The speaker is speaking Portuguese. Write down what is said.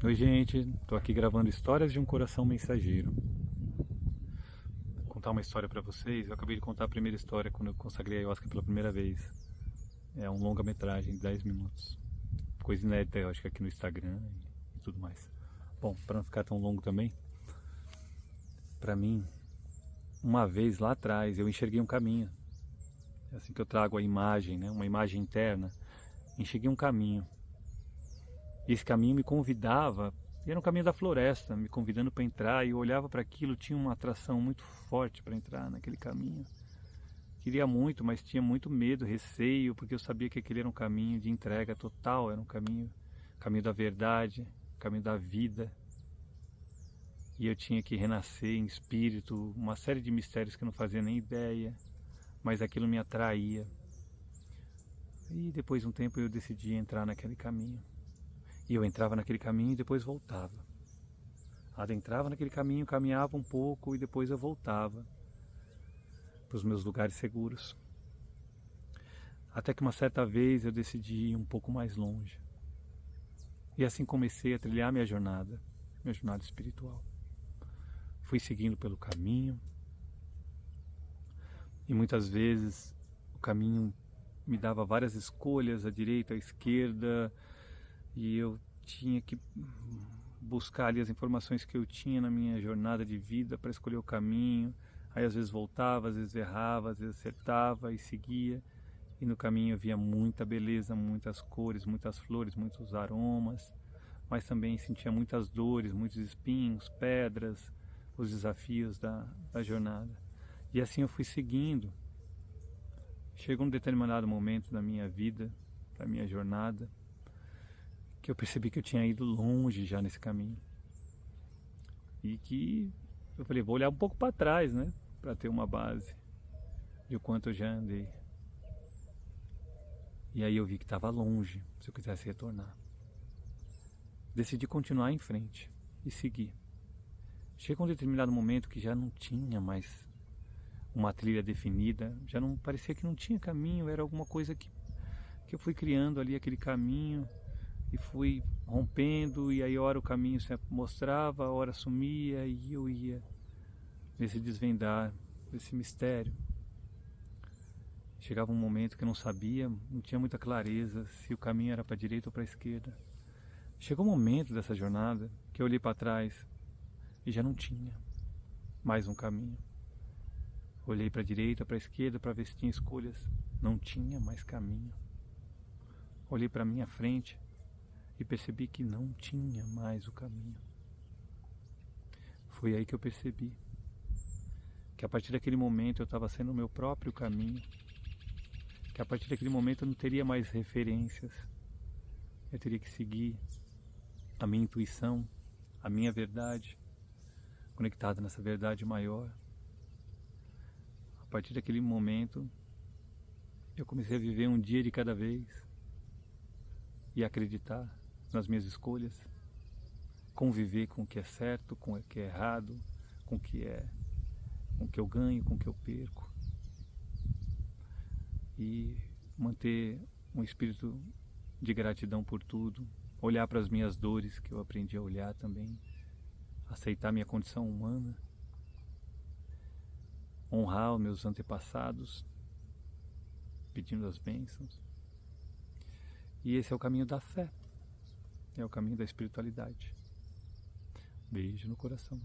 Oi, gente, tô aqui gravando Histórias de um Coração Mensageiro. Vou contar uma história pra vocês. Eu acabei de contar a primeira história quando eu consagrei a Ayahuasca pela primeira vez. É um longa-metragem de 10 minutos. Coisa inédita, eu acho que aqui no Instagram e tudo mais. Bom, para não ficar tão longo também, pra mim, uma vez lá atrás eu enxerguei um caminho. É assim que eu trago a imagem, né? Uma imagem interna. Enxerguei um caminho. E esse caminho me convidava, e era um caminho da floresta, me convidando para entrar, e eu olhava para aquilo, tinha uma atração muito forte para entrar naquele caminho. Queria muito, mas tinha muito medo, receio, porque eu sabia que aquele era um caminho de entrega total, era um caminho da verdade, caminho da vida. E eu tinha que renascer em espírito, uma série de mistérios que eu não fazia nem ideia, mas aquilo me atraía. E depois de um tempo eu decidi entrar naquele caminho. E eu entrava naquele caminho e depois voltava. Adentrava naquele caminho, caminhava um pouco e depois eu voltava para os meus lugares seguros. Até que uma certa vez eu decidi ir um pouco mais longe. E assim comecei a trilhar minha jornada espiritual. Fui seguindo pelo caminho e muitas vezes o caminho me dava várias escolhas, à direita, à esquerda, e eu tinha que buscar ali as informações que eu tinha na minha jornada de vida para escolher o caminho. Aí às vezes voltava, às vezes errava, às vezes acertava e seguia. E no caminho eu via muita beleza, muitas cores, muitas flores, muitos aromas, mas também sentia muitas dores, muitos espinhos, pedras, os desafios da jornada. E assim eu fui seguindo. Chegou um determinado momento da minha vida, da minha jornada, que eu percebi que eu tinha ido longe já nesse caminho. E que eu falei, vou olhar um pouco para trás, né? Para ter uma base de o quanto eu já andei. E aí eu vi que estava longe, se eu quisesse retornar. Decidi continuar em frente e seguir. Chega um determinado momento que já não tinha mais uma trilha definida, já não parecia que não tinha caminho, era alguma coisa que eu fui criando ali aquele caminho e fui rompendo, e aí a hora o caminho se mostrava, a hora sumia e eu ia nesse desvendar, desse mistério. Chegava um momento que eu não sabia, não tinha muita clareza se o caminho era para a direita ou para a esquerda. Chegou um momento dessa jornada que eu olhei para trás e já não tinha mais um caminho. Olhei para a direita, para a esquerda para ver se tinha escolhas. Não tinha mais caminho. Olhei para minha frente e percebi que não tinha mais o caminho. Foi aí que eu percebi que a partir daquele momento eu estava sendo o meu próprio caminho, que a partir daquele momento eu não teria mais referências, eu teria que seguir a minha intuição, a minha verdade, conectada nessa verdade maior. A partir daquele momento eu comecei a viver um dia de cada vez e acreditar nas minhas escolhas, conviver com o que é certo, com o que é errado, com o que eu ganho, com o que eu perco, e manter um espírito de gratidão por tudo, olhar para as minhas dores que eu aprendi a olhar também, aceitar minha condição humana, honrar os meus antepassados, pedindo as bênçãos. E esse é o caminho da fé, é o caminho da espiritualidade. Beijo no coração.